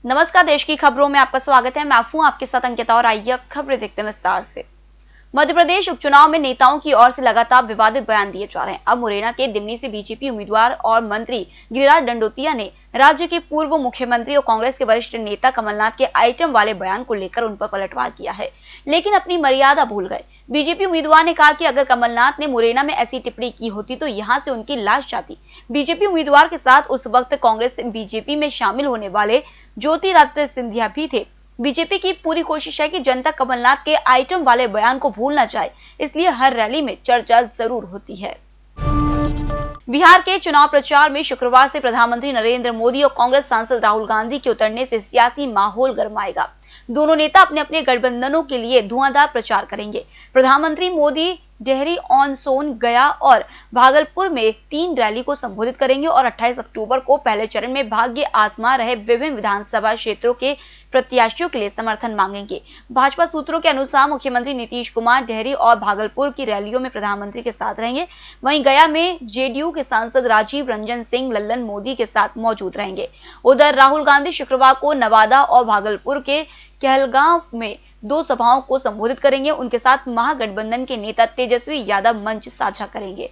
नमस्कार, देश की खबरों में आपका स्वागत है। मैं हूं आपके साथ अंकिता और आइए अब खबरें देखते हैं विस्तार से। मध्य प्रदेश उपचुनाव में नेताओं की ओर से लगातार विवादित बयान दिए जा रहे हैं। अब मुरैना के दिमनी से बीजेपी उम्मीदवार और मंत्री गिरिराज दंडोतिया ने राज्य के पूर्व मुख्यमंत्री और कांग्रेस के वरिष्ठ नेता कमलनाथ के आइटम वाले बयान को लेकर उन पर पलटवार किया है, लेकिन अपनी मर्यादा भूल गए। बीजेपी उम्मीदवार ने कहा कि अगर कमलनाथ ने मुरैना में ऐसी टिप्पणी की होती तो यहाँ से उनकी लाश जाती। बीजेपी उम्मीदवार के साथ उस वक्त कांग्रेस से बीजेपी में शामिल होने वाले ज्योतिरादित्य सिंधिया भी थे। बीजेपी की पूरी कोशिश है कि जनता कमलनाथ के आइटम वाले बयान को भूलना चाहे, इसलिए हर रैली में चर्चा जरूर होती है। बिहार के चुनाव प्रचार में शुक्रवार से प्रधानमंत्री नरेंद्र मोदी और कांग्रेस सांसद राहुल गांधी के उतरने से सियासी माहौल गरमाएगा। दोनों नेता अपने अपने गठबंधनों के लिए धुआंधार प्रचार करेंगे। प्रधानमंत्री मोदी डेहरी ऑन सोन, गया और भागलपुर में 3 रैली को संबोधित करेंगे और 28 अक्टूबर को पहले चरण में भाग्य आजमा रहे विभिन्न विधानसभा क्षेत्रों के प्रत्याशियों के लिए समर्थन मांगेंगे। भाजपा सूत्रों के अनुसार मुख्यमंत्री नीतीश कुमार डेहरी और भागलपुर की रैलियों में प्रधानमंत्री के साथ रहेंगे। वहीं गया में जेडीयू के सांसद राजीव रंजन सिंह लल्लन मोदी के साथ मौजूद रहेंगे। उधर राहुल गांधी शुक्रवार को नवादा और भागलपुर के कहलगांव में 2 सभाओं को संबोधित करेंगे। उनके साथ महागठबंधन के नेता तेजस्वी यादव मंच साझा करेंगे।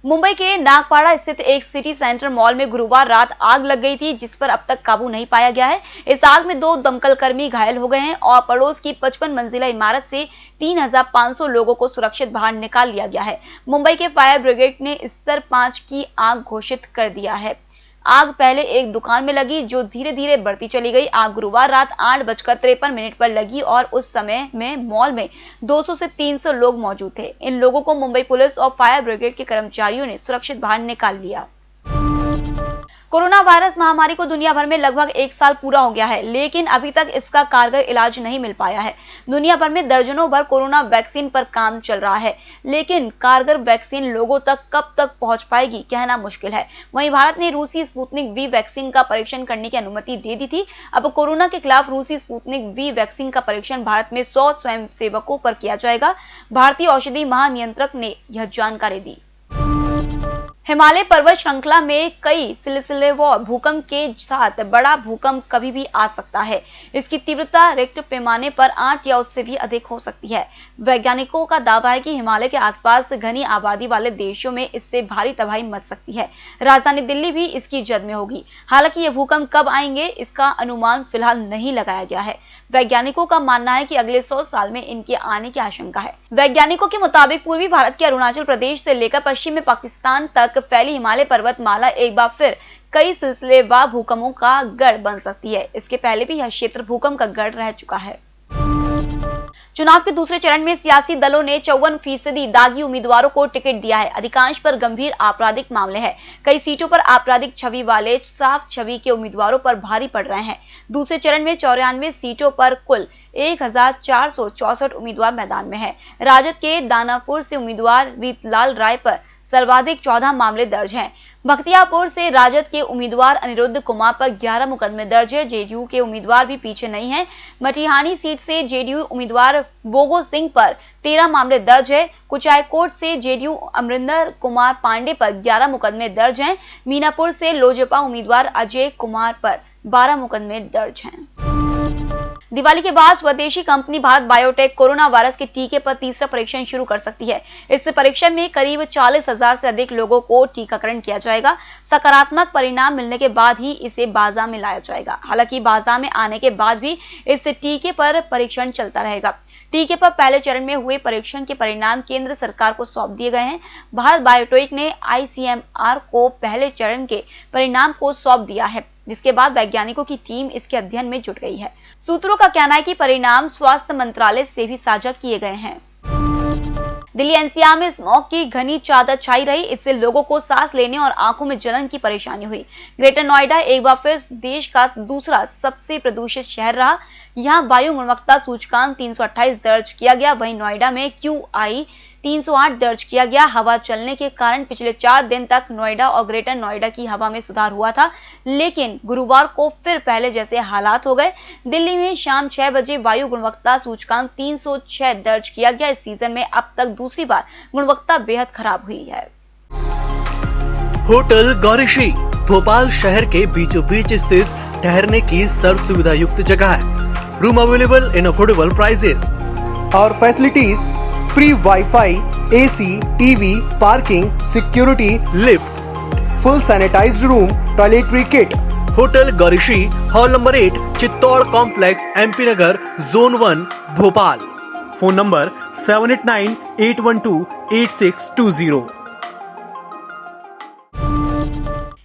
मुंबई के नागपाड़ा स्थित एक सिटी सेंटर मॉल में गुरुवार रात आग लग गई थी, जिस पर अब तक काबू नहीं पाया गया है। इस आग में 2 दमकल कर्मी घायल हो गए हैं और पड़ोस की 55 मंजिला इमारत से 3500 लोगों को सुरक्षित बाहर निकाल लिया गया है। मुंबई के फायर ब्रिगेड ने स्तर 5 की आग घोषित कर दिया है। आग पहले एक दुकान में लगी, जो धीरे धीरे बढ़ती चली गई। आग गुरुवार रात 8:53 पर लगी और उस समय में मॉल में 200 से 300 लोग मौजूद थे। इन लोगों को मुंबई पुलिस और फायर ब्रिगेड के कर्मचारियों ने सुरक्षित बाहर निकाल लिया। कोरोना वायरस महामारी को दुनिया भर में लगभग 1 साल पूरा हो गया है, लेकिन अभी तक इसका कारगर इलाज नहीं मिल पाया है। दुनिया भर में दर्जनों भर कोरोना वैक्सीन पर काम चल रहा है, लेकिन कारगर वैक्सीन लोगों तक कब तक पहुंच पाएगी, कहना मुश्किल है। वहीं भारत ने रूसी स्पुतनिक वी वैक्सीन का परीक्षण करने की अनुमति दे दी थी। अब कोरोना के खिलाफ रूसी स्पुतनिक वी वैक्सीन का परीक्षण भारत में 100 स्वयंसेवकों पर किया जाएगा। भारतीय औषधि महानियंत्रक ने यह जानकारी दी। हिमालय पर्वत श्रृंखला में कई सिलसिलेवार भूकंप के साथ बड़ा भूकंप कभी भी आ सकता है। इसकी तीव्रता रिक्टर पैमाने पर 8 या उससे भी अधिक हो सकती है। वैज्ञानिकों का दावा है कि हिमालय के आसपास घनी आबादी वाले देशों में इससे भारी तबाही मच सकती है। राजधानी दिल्ली भी इसकी जद में होगी। हालांकि ये भूकंप कब आएंगे, इसका अनुमान फिलहाल नहीं लगाया गया है। वैज्ञानिकों का मानना है कि अगले 100 साल में इनके आने की आशंका है। वैज्ञानिकों के मुताबिक पूर्वी भारत के अरुणाचल प्रदेश से लेकर पश्चिम में पाकिस्तान तक फैली हिमालय पर्वतमाला एक बार फिर कई सिलसिलेवार भूकंपों का गढ़ बन सकती है। इसके पहले भी यह क्षेत्र भूकंप का गढ़ रह चुका है। चुनाव के दूसरे चरण में सियासी दलों ने 54% दागी उम्मीदवारों को टिकट दिया है। अधिकांश पर गंभीर आपराधिक मामले हैं। कई सीटों पर आपराधिक छवि वाले साफ छवि के उम्मीदवारों पर भारी पड़ रहे हैं। दूसरे चरण में 94 सीटों पर कुल 1464 उम्मीदवार मैदान में हैं। राजद के दानापुर से उम्मीदवार रीतलाल राय पर सर्वाधिक 14 मामले दर्ज हैं। बख्तियारपुर से राजद के उम्मीदवार अनिरुद्ध कुमार पर 11 मुकदमे दर्ज है। जेडीयू के उम्मीदवार भी पीछे नहीं हैं। मटिहानी सीट से जेडीयू उम्मीदवार बोगो सिंह पर 13 मामले दर्ज है। कुचायकोट से जेडीयू अमरिंदर कुमार पांडे पर 11 मुकदमे दर्ज हैं। मीनापुर से लोजपा उम्मीदवार अजय कुमार पर 12 मुकदमे दर्ज हैं। दिवाली के बाद स्वदेशी company Bharat biotech corona virus के टीके पर तीसरा परीक्षण शुरू कर सकती है। इस परीक्षण में करीब 40,000 से अधिक लोगों को टीकाकरण किया जाएगा। सकारात्मक परिणाम मिलने के बाद ही इसे बाजार में लाया जाएगा। हालांकि बाजार में आने के बाद भी इस टीके पर परीक्षण चलता रहेगा। टीके पर पहले चरण में हुए परीक्षण के परिणाम केंद्र सरकार को सौंप दिए गए हैं। भारत बायोटेक ने आईसीएमआर को पहले चरण के परिणाम को सौंप दिया है, जिसके बाद वैज्ञानिकों की टीम इसके अध्ययन में जुट गई है। सूत्रों का कहना है कि परिणाम स्वास्थ्य मंत्रालय से भी साझा किए गए हैं। दिल्ली एनसीआर में स्मॉग की घनी चादर छाई रही। इससे लोगों को सांस लेने और आंखों में जलन की परेशानी हुई। ग्रेटर नोएडा एक बार फिर देश का दूसरा सबसे प्रदूषित शहर रहा। यहां वायु गुणवत्ता सूचकांक 328 दर्ज किया गया। वहीं नोएडा में QI 308 दर्ज किया गया। हवा चलने के कारण पिछले 4 दिन तक नोएडा और ग्रेटर नोएडा की हवा में सुधार हुआ था, लेकिन गुरुवार को फिर पहले जैसे हालात हो गए। दिल्ली में शाम 6 बजे वायु गुणवत्ता सूचकांक 306 दर्ज किया गया। इस सीजन में अब तक दूसरी बार गुणवत्ता बेहद खराब हुई है। होटल गौरीशी भोपाल शहर के बीचों बीच स्थित ठहरने की सर्व सुविधा युक्त जगह है। Room available in affordable prices. और facilities free wifi, AC, TV, parking, security, lift, full sanitised room, toiletry kit. Hotel Gaurishree, hall number 8, Chittor complex, MP Nagar, zone 1, Bhopal. Phone number 7898128620।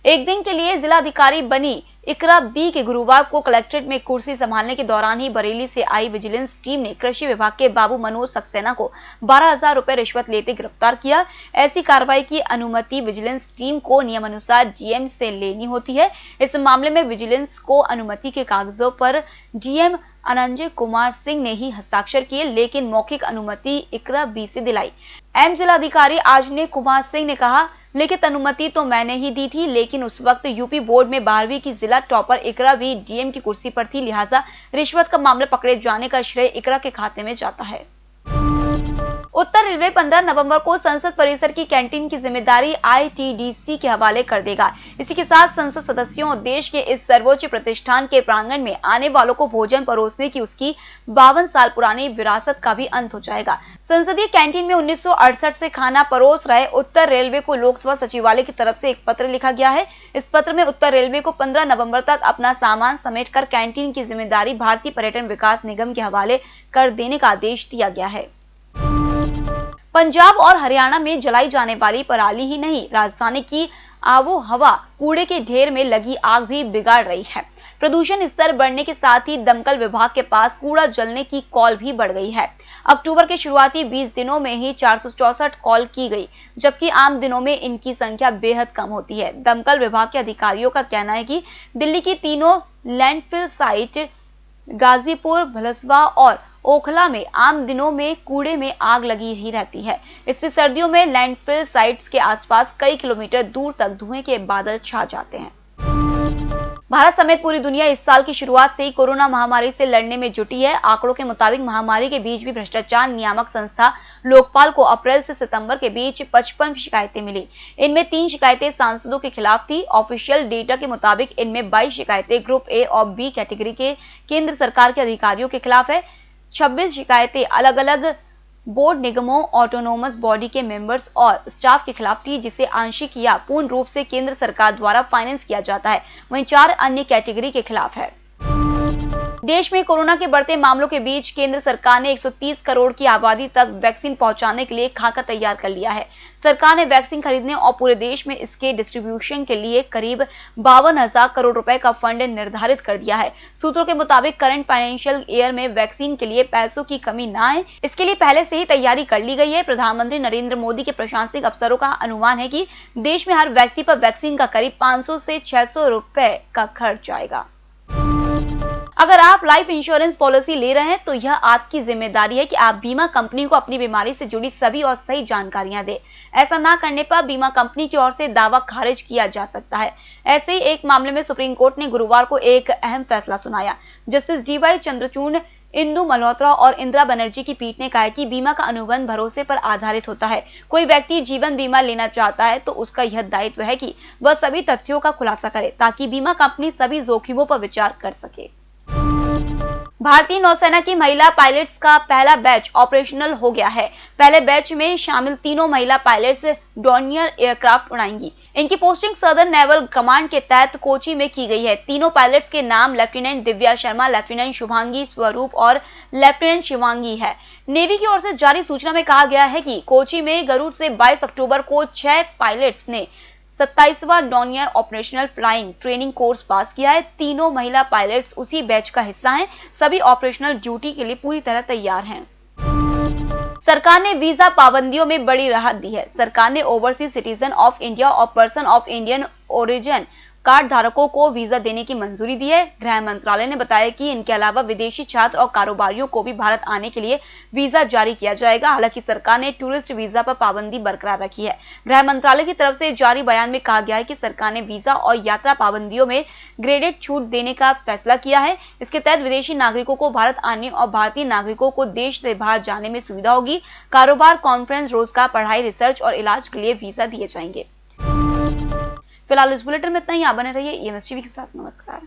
एक दिन के लिए जिलाधिकारी बनी इकरा बी के गुरुवार को कलेक्ट्रेट में कुर्सी संभालने के दौरान ही बरेली से आई विजिलेंस टीम ने कृषि विभाग के बाबू मनोज सक्सेना को 12,000 रुपए रिश्वत लेते गिरफ्तार किया। ऐसी कार्रवाई की अनुमति विजिलेंस टीम को नियमानुसार डीएम से लेनी होती है। इस मामले में विजिलेंस को अनुमति के कागजों पर डीएम अनंजय कुमार सिंह ने ही हस्ताक्षर किए, लेकिन मौखिक अनुमति इकरा बी से दिलाई। एम जिलाधिकारी आजने कुमार सिंह ने कहा, लिखित अनुमति तो मैंने ही दी थी, लेकिन उस वक्त यूपी बोर्ड में 12वीं की जिला टॉपर इकरा भी डीएम की कुर्सी पर थी, लिहाजा रिश्वत का मामला पकड़े जाने का श्रेय इकरा के खाते में जाता है। उत्तर रेलवे 15 नवंबर को संसद परिसर की कैंटीन की जिम्मेदारी ITDC के हवाले कर देगा। इसी के साथ संसद सदस्यों और देश के इस सर्वोच्च प्रतिष्ठान के प्रांगण में आने वालों को भोजन परोसने की उसकी 52 साल पुरानी विरासत का भी अंत हो जाएगा। संसदीय कैंटीन में 1968 से खाना परोस रहे उत्तर रेलवे को लोकसभा सचिवालय की तरफ से एक पत्र लिखा गया है। इस पत्र में उत्तर रेलवे को 15 नवंबर तक अपना सामान समेटकर कैंटीन की जिम्मेदारी भारतीय पर्यटन विकास निगम के हवाले कर देने का आदेश दिया गया है। पंजाब और हरियाणा में जलाई जाने वाली पराली ही नहीं, राजधानी की आबो हवा कूड़े के ढेर में लगी आग भी बिगाड़ रही है। प्रदूषण स्तर बढ़ने के साथ ही दमकल विभाग के पास कूड़ा जलने की कॉल भी बढ़ गई है। अक्टूबर के शुरुआती 20 दिनों में ही 464 कॉल की गई, जबकि आम दिनों में इनकी संख्या बेहद कम होती है। दमकल विभाग के अधिकारियों का कहना है कि दिल्ली की तीनों लैंडफिल साइट गाजीपुर, भलसवा और ओखला में आम दिनों में कूड़े में आग लगी ही रहती है। इससे सर्दियों में लैंडफिल साइट्स के आसपास कई किलोमीटर दूर तक धुएं के बादल छा जाते हैं। भारत समेत पूरी दुनिया इस साल की शुरुआत से ही कोरोना महामारी से लड़ने में जुटी है। आंकड़ों के मुताबिक महामारी के बीच भी भ्रष्टाचार नियामक संस्था लोकपाल को अप्रैल से सितंबर के बीच 55 शिकायतें मिली। इनमें 3 शिकायतें सांसदों के खिलाफ थी। ऑफिशियल डेटा के मुताबिक इनमें 22 शिकायतें ग्रुप ए और बी कैटेगरी के केंद्र सरकार के अधिकारियों के खिलाफ है। 26 शिकायतें अलग अलग बोर्ड, निगमों, ऑटोनोमस बॉडी के मेंबर्स और स्टाफ के खिलाफ थी, जिसे आंशिक या पूर्ण रूप से केंद्र सरकार द्वारा फाइनेंस किया जाता है। वहीं 4 अन्य कैटेगरी के खिलाफ है। देश में कोरोना के बढ़ते मामलों के बीच केंद्र सरकार ने 130 करोड़ की आबादी तक वैक्सीन पहुंचाने के लिए खाका तैयार कर लिया है। सरकार ने वैक्सीन खरीदने और पूरे देश में इसके डिस्ट्रीब्यूशन के लिए करीब 52,000 करोड़ रुपए का फंड निर्धारित कर दिया है। सूत्रों के मुताबिक करंट फाइनेंशियल ईयर में वैक्सीन के लिए पैसों की कमी न आए, इसके लिए पहले से ही तैयारी कर ली गई है। प्रधानमंत्री नरेंद्र मोदी के प्रशासनिक अफसरों का अनुमान है कि देश में हर व्यक्ति पर वैक्सीन का करीब 500 से 600 रुपए का खर्च आएगा। अगर आप लाइफ इंश्योरेंस पॉलिसी ले रहे हैं तो यह आपकी जिम्मेदारी है कि आप बीमा कंपनी को अपनी बीमारी से जुड़ी सभी और सही जानकारियां दें। ऐसा ना करने पर बीमा कंपनी की ओर से दावा खारिज किया जा सकता है। ऐसे ही एक मामले में सुप्रीम कोर्ट ने गुरुवार को एक अहम फैसला सुनाया। जस्टिस DY चंद्रचूड़, इंदु मल्होत्रा और इंदिरा बनर्जी की पीठ ने कहा है कि बीमा का अनुबंध भरोसे पर आधारित होता है। कोई व्यक्ति जीवन बीमा लेना चाहता है तो उसका यह दायित्व है कि वह सभी तथ्यों का खुलासा करे, ताकि बीमा कंपनी सभी जोखिमों पर विचार कर सके। भारतीय नौसेना की महिला पायलट्स का पहला बैच ऑपरेशनल हो गया है। पहले बैच में शामिल तीनों महिला पायलट्स डॉर्नियर एयरक्राफ्ट उड़ाएंगी। इनकी पोस्टिंग सदर्न नेवल कमांड के तहत कोची में की गई है। तीनों पायलट्स के नाम लेफ्टिनेंट दिव्या शर्मा, लेफ्टिनेंट शुभांगी स्वरूप और लेफ्टिनेंट शिवांगी है। नेवी की ओर से जारी सूचना में कहा गया है कि कोची में गरुड़ से 22 अक्टूबर को 6 पायलट्स ने 27वां Dornier operational flying training course pass किया है। तीनों महिला पायलट्स उसी बैच का हिस्सा हैं। सभी ऑपरेशनल ड्यूटी के लिए पूरी तरह तैयार हैं। सरकार ने वीजा पाबंदियों में बड़ी राहत दी है। सरकार ने ओवरसीज सिटीजन ऑफ इंडिया और person of Indian origin card धारकों को वीजा देने की मंजूरी दी है। गृह मंत्रालय ने बताया कि इनके अलावा विदेशी छात्र और कारोबारियों को भी भारत आने के लिए वीजा जारी किया जाएगा। हालांकि सरकार ने टूरिस्ट वीजा पर पाबंदी बरकरार रखी है। गृह मंत्रालय की तरफ से जारी बयान में कहा गया है कि सरकार ने वीजा और यात्रा पाबंदियों में ग्रेडेड छूट देने का फैसला किया है। इसके तहत विदेशी नागरिकों को भारत आने और भारतीय नागरिकों को देश से बाहर जाने में सुविधा होगी। कारोबार, कॉन्फ्रेंस, रोजगार, पढ़ाई, रिसर्च और इलाज के लिए वीजा दिए जाएंगे। फिलहाल इस बुलेटिन में इतना ही। आप बने रहिए EMS टीवी के साथ। नमस्कार।